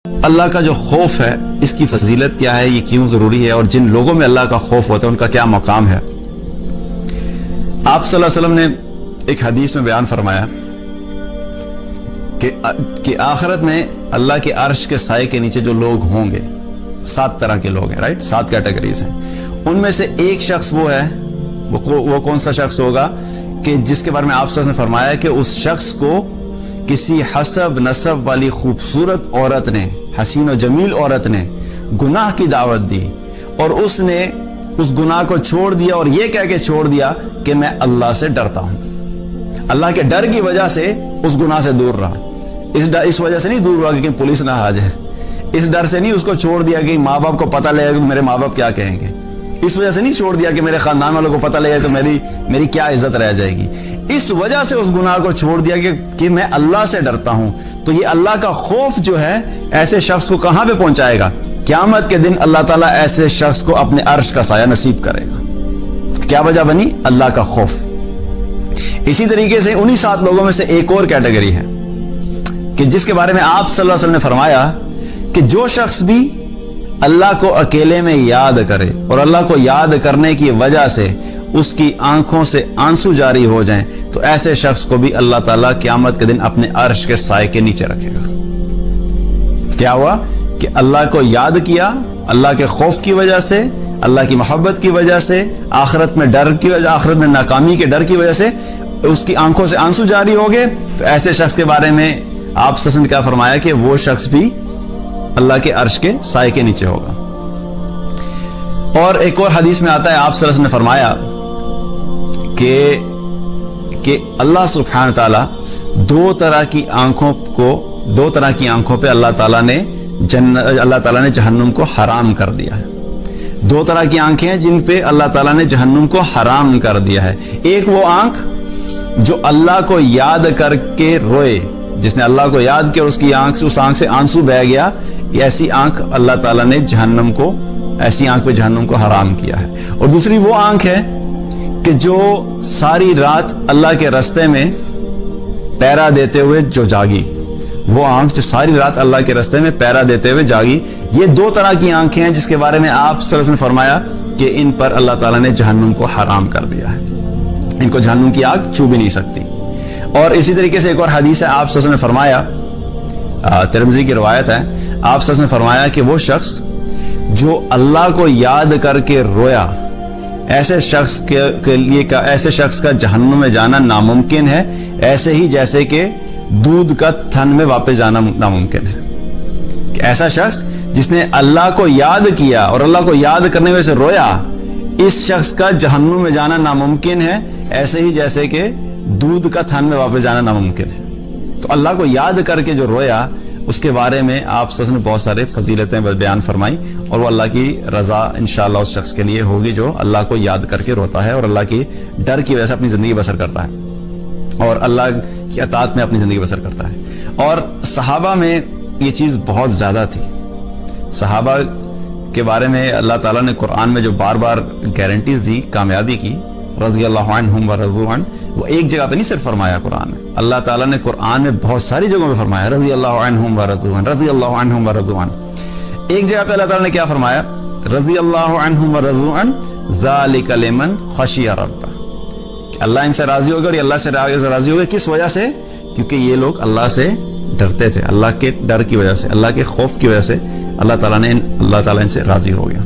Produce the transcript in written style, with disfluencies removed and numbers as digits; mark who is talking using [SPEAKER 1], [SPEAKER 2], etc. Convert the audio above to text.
[SPEAKER 1] اللہ کا جو خوف ہے اس کی فضیلت کیا ہے، یہ کیوں ضروری ہے، اور جن لوگوں میں اللہ کا خوف ہوتا ہے ان کا کیا مقام ہے۔ آپ صلی اللہ علیہ وسلم نے ایک حدیث میں بیان فرمایا کہ آخرت میں اللہ کے عرش کے سائے کے نیچے جو لوگ ہوں گے، 7 طرح کے لوگ ہیں، رائٹ، 7 کیٹیگریز ہیں۔ ان میں سے ایک شخص وہ ہے، وہ کون سا شخص ہوگا کہ جس کے بارے میں آپ صلی اللہ علیہ وسلم نے فرمایا کہ اس شخص کو کسی حسب نسب والی خوبصورت عورت نے، حسین و جمیل عورت نے گناہ کی دعوت دی اور اس نے اس گناہ کو چھوڑ دیا اور یہ کہہ کے چھوڑ دیا کہ میں اللہ سے ڈرتا ہوں۔ اللہ کے ڈر کی وجہ سے اس گناہ سے دور رہا، اس وجہ سے نہیں دور ہوا کہ پولیس نہ آ جائے، اس ڈر سے نہیں اس کو چھوڑ دیا کہ ماں باپ کو پتہ لگے کہ میرے ماں باپ کیا کہیں گے، اس وجہ سے نہیں چھوڑ دیا کہ میرے خاندان والوں کو پتہ لگے تو میری کیا عزت رہ جائے گی، اس وجہ سے اس گناہ کو چھوڑ دیا کہ میں اللہ سے ڈرتا ہوں۔ تو یہ اللہ کا خوف جو ہے ایسے شخص کو کہاں پہ پہنچائے گا؟ قیامت کے دن اللہ تعالیٰ ایسے شخص کو اپنے عرش کا سایہ نصیب کرے گا۔ کیا وجہ بنی؟ اللہ کا خوف۔ اسی طریقے سے انہی 7 لوگوں میں سے ایک اور کیٹیگری ہے کہ جس کے بارے میں آپ صلی اللہ علیہ وسلم نے فرمایا کہ جو شخص بھی اللہ کو اکیلے میں یاد کرے اور اللہ کو یاد کرنے کی وجہ سے اس کی آنکھوں سے آنسو جاری ہو جائیں تو ایسے شخص کو بھی اللہ تعالیٰ قیامت کے دن اپنے عرش کے سائے کے نیچے رکھے گا۔ کیا ہوا کہ اللہ کو یاد کیا، اللہ کے خوف کی وجہ سے، اللہ کی محبت کی وجہ سے، آخرت میں ڈر کی وجہ، آخرت میں ناکامی کے ڈر کی وجہ سے اس کی آنکھوں سے آنسو جاری ہو گئے، تو ایسے شخص کے بارے میں آپ صلی اللہ علیہ وسلم نے کیا فرمایا کہ وہ شخص بھی اللہ کے عرش کے سائے کے نیچے ہوگا۔ اور ایک اور حدیث میں آتا ہے آپ صلی اللہ علیہ وسلم نے فرمایا کہ اللہ سبحانہ تعالیٰ دو طرح کی آنکھوں پہ اللہ تعالیٰ نے جہنم کو حرام کر دیا ہے۔ 2 طرح کی آنکھیں ہیں جن پہ اللہ تعالیٰ نے جہنم کو حرام کر دیا ہے۔ ایک وہ آنکھ جو اللہ کو یاد کر کے روئے، جس نے اللہ کو یاد کیا اور اس آنکھ سے آنسو بہہ گیا، ایسی آنکھ اللہ تعالیٰ نے ایسی آنکھ پہ جہنم کو حرام کیا ہے۔ اور دوسری وہ آنکھ ہے کہ جو ساری رات اللہ کے راستے میں پہرا دیتے ہوئے جو جاگی، وہ آنکھ جو ساری رات اللہ کے راستے میں پہرا دیتے ہوئے جاگی۔ یہ 2 طرح کی آنکھیں ہیں جس کے بارے میں آپ صلی اللہ علیہ وسلم نے فرمایا کہ ان پر اللہ تعالیٰ نے جہنم کو حرام کر دیا ہے، ان کو جہنم کی آگ چھو بھی نہیں سکتی۔ اور اسی طریقے سے ایک اور حدیث ہے، آپ صلی اللہ علیہ وسلم نے فرمایا، ترمذی کی روایت ہے، آپ صلی اللہ علیہ وسلم نے فرمایا کہ وہ شخص جو اللہ کو یاد کر کے رویا، ایسے شخص کا جہنم میں جانا ناممکن ہے، ایسے ہی جیسے کہ دودھ کا تھن میں واپس جانا ناممکن ہے۔ کہ ایسا شخص جس نے اللہ کو یاد کیا اور اللہ کو یاد کرنے میں سے رویا، اس شخص کا جہنم میں جانا ناممکن ہے، ایسے ہی جیسے کہ دودھ کا تھن میں واپس جانا ناممکن ہے۔ تو اللہ کو یاد کر کے جو رویا، اس کے بارے میں آپ صلی اللہ علیہ وسلم نے بہت سارے فضیلتیں بیان فرمائی، اور وہ اللہ کی رضا انشاءاللہ اس شخص کے لیے ہوگی جو اللہ کو یاد کر کے روتا ہے اور اللہ کی ڈر کی وجہ سے اپنی زندگی بسر کرتا ہے اور اللہ کی اطاعت میں اپنی زندگی بسر کرتا ہے۔ اور صحابہ میں یہ چیز بہت زیادہ تھی۔ صحابہ کے بارے میں اللہ تعالیٰ نے قرآن میں جو بار بار گارنٹیز دی کامیابی کی، رضی اللہ عنہم ورضوا عنہ، وہ ایک جگہ پہ نہیں صرف فرمایا قرآن میں، اللہ تعالیٰ نے قرآن میں بہت ساری جگہوں پہ فرمایا رضی اللہ عنہم ورضوا عنہ، رضی اللہ عنہم ورضوا عنہ۔ ایک جگہ پہ اللہ تعالیٰ نے کیا فرمایا؟ رضی اللہ عنہم ورضوا عنہ ذالک لمن خشی ربہ، کہ اللہ ان سے راضی ہوگا اور یہ اللہ سے راضی ہوگا۔ کس وجہ سے؟ کیونکہ یہ لوگ اللہ سے ڈرتے تھے، اللہ کے ڈر کی وجہ سے، اللہ کے خوف کی وجہ سے اللہ تعالیٰ ان سے راضی ہو گیا۔